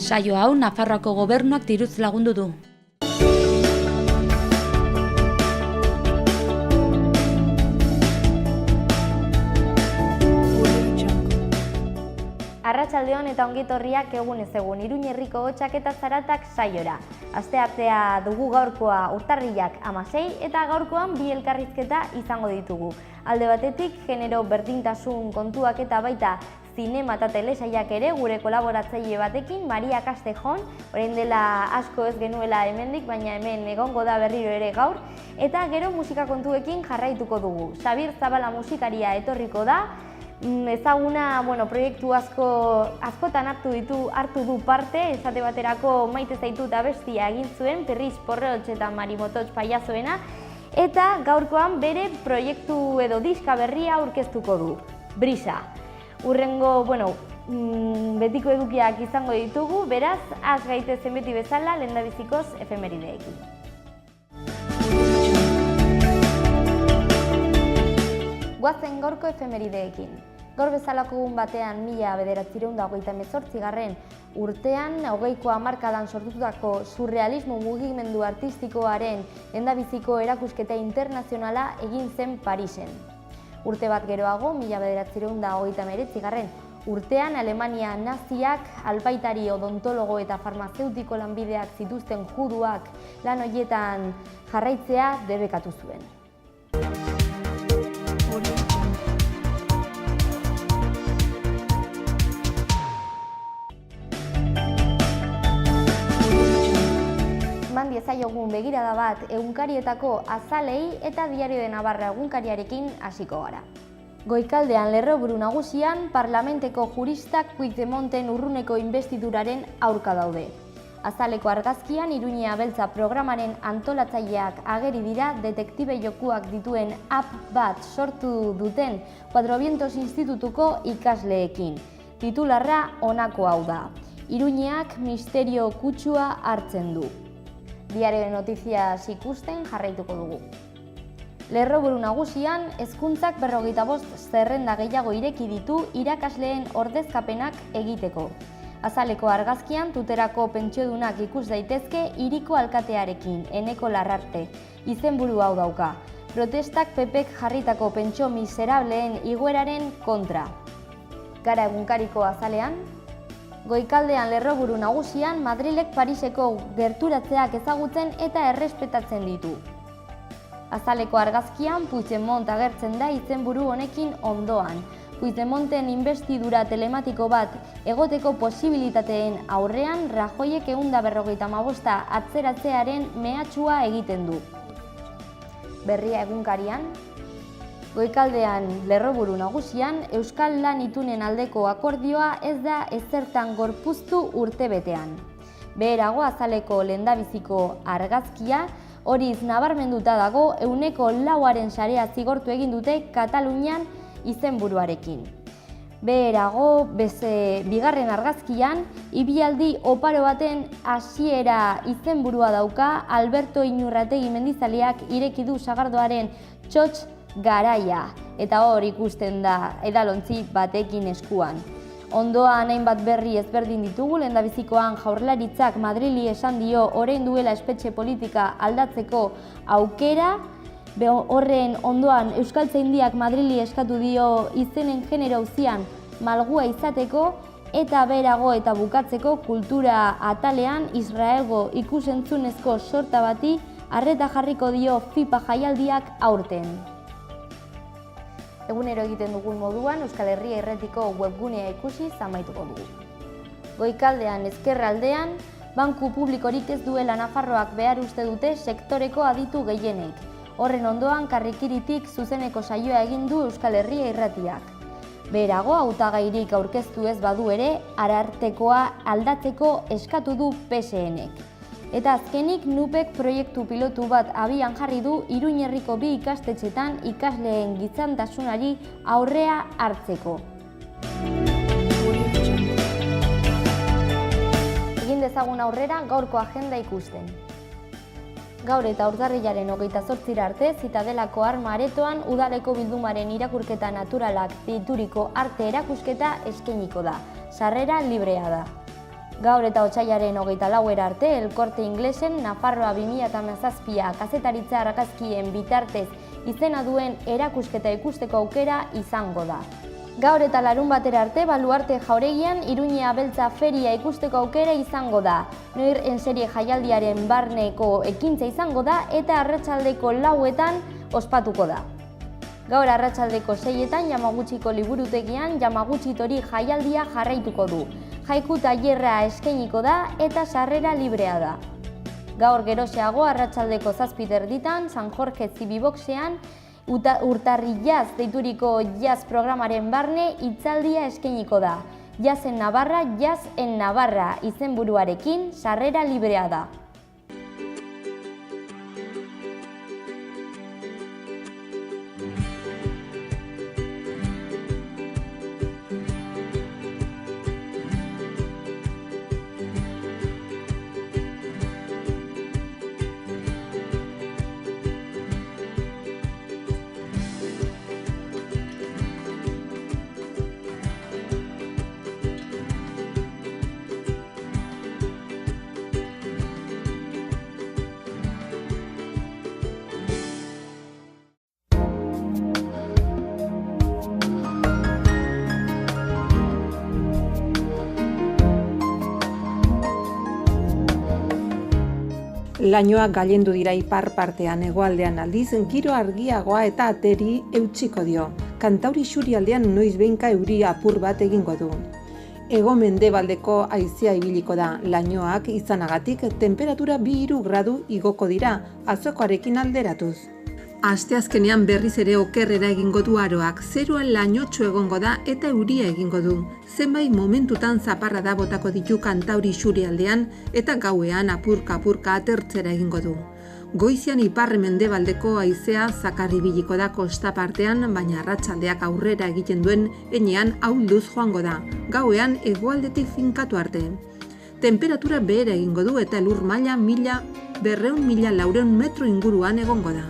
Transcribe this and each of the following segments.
Saio hau Nafarroako gobernuak diruz lagundu du. Arratsaldeon eta ongitorriak egun ez egun, Iruñe herriko hotsak eta zaratak saiora. Asteartea dugu gaurkoa urtarrilak 16 eta gaurkoan bi elkarrizketa izango ditugu. Alde batetik, genero berdintasun kontuak eta baita zinema eta telesaiak ere gure kolaboratzaile batekin, Maria Castejon, orain dela asko ez genuela hemendik, baina hemen egongo da berriro ere gaur, eta gero musika kontuekin jarraituko dugu. Xabir Zabala musikaria etorriko da, ezaguna, proiektu askotan hartu du parte, esate baterako Maite zaitu eta bestia egin zuen, Perris Porrotx eta Marimotots paiazoena, eta gaurkoan bere proiektu edo diska berria aurkeztuko du, Brisa. Urrengo, betiko edukiak izango ditugu, beraz, az gaitezen beti bezala, lehendabizikoz efemerideekin. Goazen gaurko efemerideekin. Gaur bezalako egun batean 1928 urtean, 20ko hamarkadan sortutako surrealismo mugimendu artistikoaren lehendabiziko erakusketa internazionala egin zen Parisen. Urte bat geroago, 1939 urtean, Alemania naziak albaitari, odontologo eta farmazeutiko lanbideak zituzten juduak lan horietan jarraitzea debekatu zuen. Eman diezaiogun begirada bat egunkarietako Azalei eta Diario de Navarra egunkariarekin hasiko gara. Goikaldean lerroburu nagusian, parlamenteko juristak Puigdemonten urruneko inbestiduraren aurka daude. Azaleko argazkian Iruñea Beltza programaren antolatzaileak ageri dira detektibe jokuak dituen app bat sortu duten Cuatro Vientos Institutuko ikasleekin. Titularra honako hau da: Iruñeak misterio kutsua hartzen du. Diario de Noticias ikusten jarraituko dugu. Lerroburu nagusian, hezkuntzak 45 zerrenda gehiago ireki ditu irakasleen ordezkapenak egiteko. Azaleko argazkian tuterako pentsiodunak ikus daitezke hiriko alkatearekin, Eneko Larrarte, izenburu hau dauka. Protestak PPk jarritako pentsio miserableen igoeraren kontra. Gara egunkariko Azalean. Goikaldean lerroburu nagusian, Madrilek Pariseko gerturatzeak ezagutzen eta errespetatzen ditu. Azaleko argazkian, Puigdemont agertzen da izenburu honekin ondoan. Puigdemonten inbestidura telematiko bat egoteko posibilitateen aurrean, Rajoyek 155 atzeratzearen mehatxua egiten du. Berria egunkarian. Goikaldean lerroburu nagusian, Euskal Lan Itunen aldeko akordioa ez da ezertan gorpuztu urtebetean. Beherago Azaleko lehendabiziko argazkia, horiz nabarmenduta dago 4% sarea zigortu egin dute Katalunian izenburuarekin. Beherago, bigarren argazkian, ibilaldi oparo baten hasiera izenburua dauka Alberto Inurrategi Mendizaleak ireki du sagardoaren txotx garaia, eta hor ikusten da edalontzi batekin eskuan. Ondoan hainbat berri ezberdin ditugu, lehendabizikoan Jaurlaritzak Madrili esan dio orain duela espetxe politika aldatzeko aukera, horren ondoan Euskaltzaindiak Madrili eskatu dio izenen genero auzian malgua izateko, eta beherago eta bukatzeko kultura atalean Israelgo ikusentzunezko sorta bati arreta jarriko dio FIFA jaialdiak aurten. Egunero egiten dugun moduan, Euskal Herria Irratiko webgunea ikusi amaituko dugu. Goikaldean ezkerraldean, banku publikorik ez duela Nafarroak behar uste dute sektoreko aditu gehienek. Horren ondoan karrikiritik zuzeneko saioa egin du Euskal Herria Irratiak. Beherago, hautagairik aurkeztu ez badu ere, arartekoa aldatzeko eskatu du PSNek. Eta azkenik, NUPek proiektu pilotu bat abian jarri du Iruñe herriko bi ikastetxetan ikasleen gizantasunari aurrea hartzeko. Egin dezagun aurrera gaurko agenda ikusten. Gaur eta urtarrilaren 28 arte, Zitadelako Arma Aretoan udaleko bildumaren irakurketa naturalak deituriko arte erakusketa eskainiko da. Sarrera librea da. Gaur eta otsailaren 24 arte, El Corte Inglesen Nafarroa 2017 kazetaritza argazkien bitartez izena duen erakusketa ikusteko aukera izango da. Gaur eta larunbatera arte, Baluarte Jauregian Iruña Beltza Feria ikusteko aukera izango da. Noir en serie jaialdiaren barneko ekintza izango da eta arratsaldeko 4etan ospatuko da. Gaur arratsaldeko 6etan Yamaguchiko liburutegian Yamaguchi Tori jaialdia jarraituko du. Haiku tailerra eskainiko da eta sarrera librea da. Gaur geroxeago arratsaldeko 7:30 San Jorge Zibiboxean Urtarri Jazz deituriko jazz programaren barne hitzaldia eskainiko da. Jazz en Navarra, Jazz en Navarra izenburuarekin sarrera librea da. Lainoak gailendu dira ipar partean, hegoaldean aldiz, giro argiagoa eta ateri eutsiko dio. Kantauri isurialdean noizbehinka euri apur bat egingo du. Hego-mendebaldeko haizea ibiliko da, lainoak izanagatik temperatura 2-3 gradu igoko dira, azokoarekin alderatuz. Asteazkenean berriz ere okerrera egingo du aroak, zeruan lainotsu egongo da eta euria egingo du. Zenbait momentutan zaparrada botako ditu kantauri isurialdean eta gauean apurka-apurka atertzera egingo du. Goizean ipar-mendebaldeko haizea zakar ibiliko da kosta partean, baina arratsaldeak aurrera egiten duen heinean ahulduz joango da, gauean hegoaldetik finkatu arte. Temperatura behera egingo du eta elur maila 1200-1400 metro inguruan egongo da.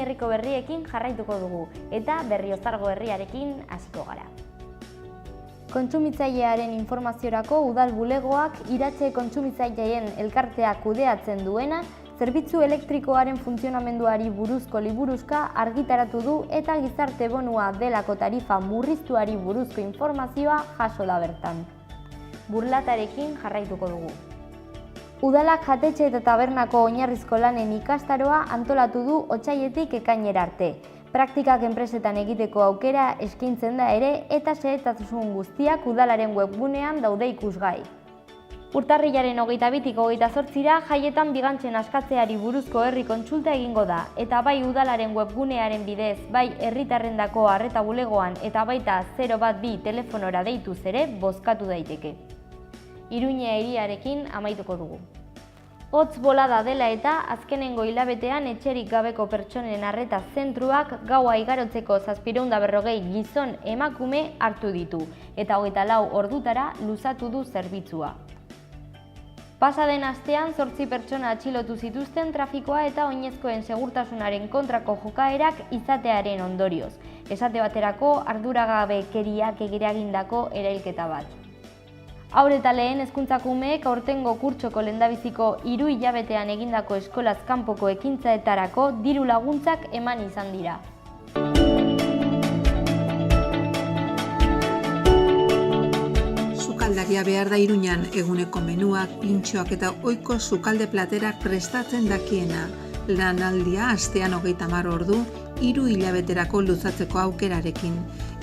Herriko berriekin jarraituko dugu eta Berriozargo herriarekin hasiko gara. Kontsumitzailearen informaziorako udal bulegoak Iratxe kontsumitzaileen elkarteak kudeatzen duena zerbitzu elektrikoaren funtzionamenduari buruzko liburuxka argitaratu du eta gizarte bonua delako tarifa murriztuari buruzko informazioa jaso da bertan. Burlatarekin jarraituko dugu. Udalak jatetxe eta tabernako oinarrizko lanen ikastaroa antolatu du otsailetik ekainera arte. Praktikak enpresetan egiteko aukera eskaintzen da ere eta xehetasun guztiak udalaren webgunean daude ikusgai. Urtarrilaren 22-tik 28ra jaietan bigantzen askatzeari buruzko herri kontsulta egingo da eta bai udalaren webgunearen bidez, bai herritarrendako arreta bulegoan eta baita 012 telefonora deituz ere bozkatu daiteke. Iruña hiriarekin amaituko dugu. Hotz bolada dela eta azkenengo hilabetean etxerik gabeko pertsonen arreta zentruak gaua igarotzeko 740 gizon emakume hartu ditu eta 24 ordutara luzatu du zerbitzua. Pasaden astean 8 pertsona atxilotu zituzten trafikoa eta oinezkoen segurtasunaren kontrako jokaerak izatearen ondorioz. Esate baterako arduragabekeriak eragindako erailketa bat. Haur eta lehen hezkuntzakumeek aurtengo kurtsoko lehendabiziko 3 hilabetean egindako eskolaz kanpoko ekintzaetarako diru laguntzak eman izan dira. Sukaldaria behar da Iruñan, eguneko menuak, pintxoak eta ohiko sukalde platerak prestatzen dakiena. Lanaldia astean 30 ordu, 3 hilabeterako luzatzeko aukerarekin.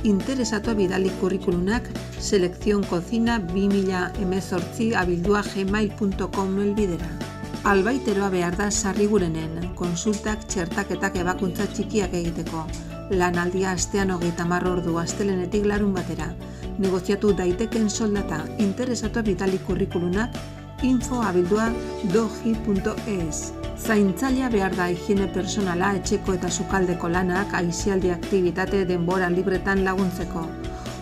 Interesatua bidali kurrikulunak selekzioncocina 2018@gmail.com helbidera. Albaiteroa behar da Sarrigurenen, konsultak, txertaketak ebakuntza txikiak egiteko. Lanaldia astean 30 ordu astelehenetik larunbatera. Negoziatu daiteken soldata. Interesatua bidali kurrikulunak info@dogi.es. Zaintzailea behar da higiene personala, etxeko eta sukaldeko lanak, aisialdi aktibitate denbora libretan laguntzeko.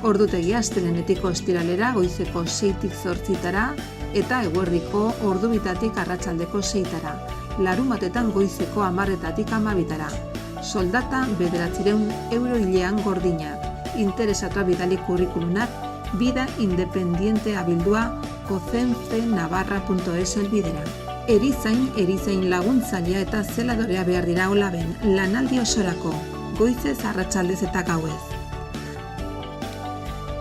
Ordutegia astelehenetik ostiralera goizeko 6-tik 8 tara eta eguerdiko ordubitatik arratsaldeko 6-tara, larunbatetan goizeko 10-etatik 12-tara. Soldata 900 euro hilean gordinak. Interesatua bidali kurrikulunak Vida Independiente abildua cocencenavarra.es helbidera. Erizain laguntzailea eta zeladorea behar dira Olaben, lanaldi osorako, goizez, arratsaldez eta gauez.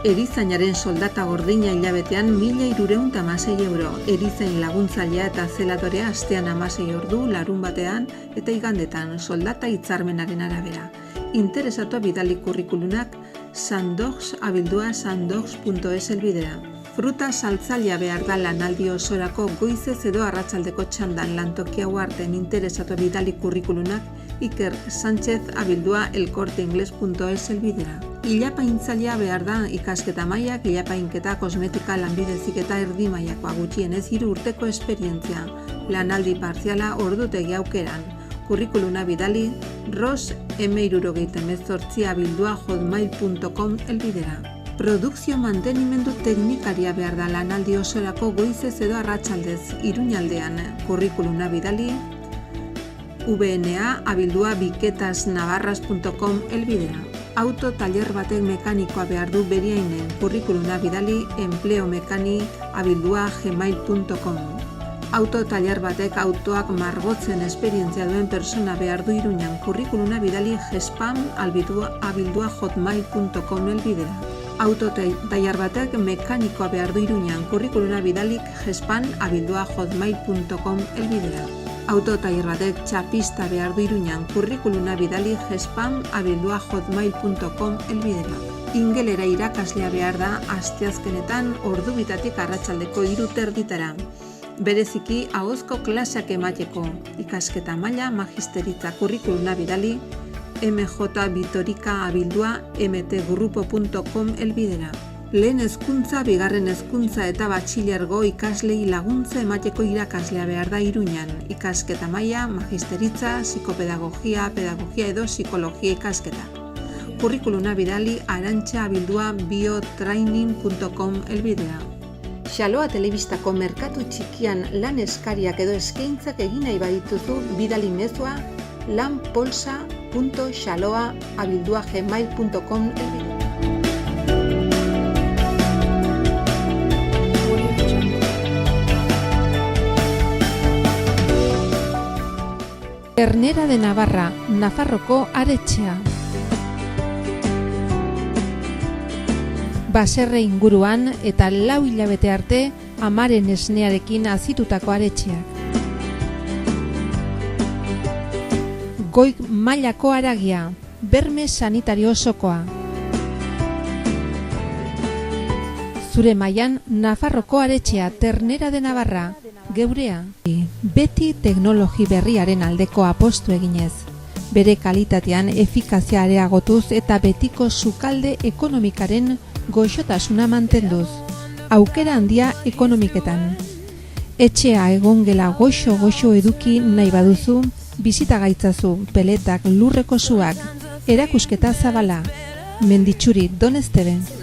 Erizainaren soldata gordina hilabetean 1.316 euro. Erizain laguntzailea eta zeladorea astean 16 ordu, larunbatean eta igandetan, soldata hitzarmenaren arabera. Interesatua bidali kurrikulunak sandogs abildua sandogs.es helbidera. Fruta saltzailea behar da lanaldi osorako, goizez edo arratsaldeko txandan, lantokia uarten. Interesatua bidali kurrikulunak Iker Sánchez abildua elcorteingles.es helbidera. Ilapaintzailea behar da ikasketa mailak, ilapainketa, kosmetika, lanbide heziketa erdi mailakoa, gutxienez 3 urteko esperientzia. Lanaldi partziala ordutegi aukeran. Kurrikuluna bidali ros m78 abildua hotmail.com helbidera. Produkzio mantenimendu teknikaria behar da lanaldi osorako, goizez edo arratsaldez, Iruñaldean. Kurrikuluna bidali vna abildua biketasnavarras.com helbidera. Auto taller batek mekanikoa behar du Beriainen. Kurrikuluna bidali empleomekani abildua gmail.com. Auto taller batek autoak margotzen esperientzia duen persona behar du Iruñan. Kurrikuluna bidali gespam abildua hotmail.com helbidera. Auto taller batek mekanikoa behar du Iruñan. Kurrikuluna bidali gespam abildua hotmail.com helbidera. Auto taller batek txapista behar du Iruñan. Kurrikuluna bidali gespam abildua hotmail.com helbidera. Ingelera irakaslea behar da asteazkenetan ordubitatik arratsaldeko 3:30. Bereziki ahozko klaseak emateko. Ikasketa maila magisteritza. Kurrikuluna bidali mjvitorica abildua mtgrupo.com helbidera. Lehen hezkuntza, bigarren hezkuntza eta batxilergo ikaslei laguntza emateko irakaslea behar da Iruñan. Ikasketa maila magisteritza, psikopedagogia, pedagogia edo psikologia ikasketa. Kurrikuluna bidali arantxa abildua biotraining.com helbidera. Xaloa telebistako merkatu txikian lan eskariak edo eskaintzak egin nahi badituzu, bidali mezua lanpolsa.xaloa abildua gmail.com helbidera. Ternera de Navarra, Nafarroko aretxea. Baserre inguruan eta 4 hilabete arte amaren esnearekin azitutako aretxeak. Goi mailako haragia, berme sanitario osokoa. Zure mailan Nafarroko aretxea, Ternera de Navarra, geurea. Beti teknologi berriaren aldeko apostu eginez. Bere kalitatean efikazia areagotuz eta betiko sukalde ekonomikaren goxotasuna mantenduz. Aukera handia ekonomiketan. Etxea egongela goxo eduki nahi baduzu, bizita gaitzazu, peletak, lurreko suak, erakusketa zabala. Menditxuri, Don Esteben.